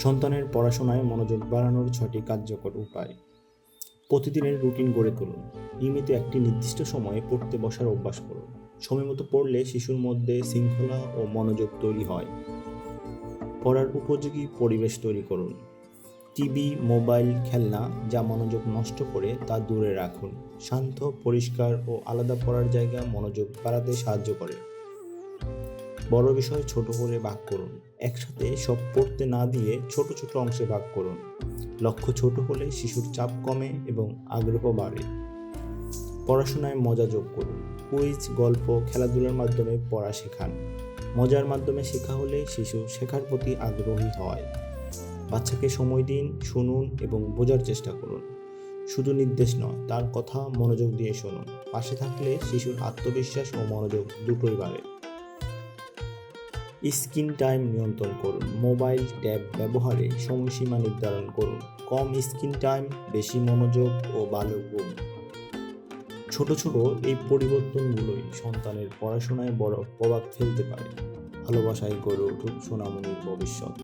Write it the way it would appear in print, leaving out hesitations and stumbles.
সন্তানের পড়াশোনায় মনোযোগ বাড়ানোর 6টি কার্যকর উপায়। প্রতিদিনের রুটিন গড়ে তুলুন। নিয়মিত একটি নির্দিষ্ট সময়ে পড়তে বসার অভ্যাস করুন। সময়মতো পড়লে শিশুর মধ্যে শৃঙ্খলা ও মনোযোগ তৈরি হয়। পড়ার উপযোগী পরিবেশ তৈরি করুন। টিভি, মোবাইল, খেলনা যা মনোযোগ নষ্ট করে তা দূরে রাখুন। শান্ত, পরিষ্কার ও আলাদা পড়ার জায়গা মনোযোগ বাড়াতে সাহায্য করে। বড় বিষয় ছোট করে ভাগ করুন। একসাথে সব পড়তে না দিয়ে ছোট ছোট অংশে ভাগ করুন। লক্ষ্য ছোট হলে শিশুর চাপ কমে এবং আগ্রহ বাড়ে। পড়াশোনায় মজা যোগ করুন। কুইজ, গল্প, খেলাধুলার মাধ্যমে পড়া শেখান। মজার মাধ্যমে শেখা হলে শিশু শেখার প্রতি আগ্রহী হয়। বাচ্চাকে সময় দিন, শুনুন এবং বোঝার চেষ্টা করুন। শুধু নির্দেশ নয়, তার কথা মনোযোগ দিয়ে শুনুন। পাশে থাকলে শিশুর আত্মবিশ্বাস ও মনোযোগ দুটোই বাড়ে। স্ক্রিন টাইম নিয়ন্ত্রণ করুন। মোবাইল, ট্যাব ব্যবহারে সময়সীমা নির্ধারণ করুন। কম স্ক্রিন টাইম, বেশি মনোযোগ ও ভালো ঘুম। ছোট ছোট এই পরিবর্তনগুলোই সন্তানের পড়াশোনায় বড় প্রভাব ফেলতে পারে। ভালোবাসায় গড়ে উঠুক সোনামণির ভবিষ্যৎ।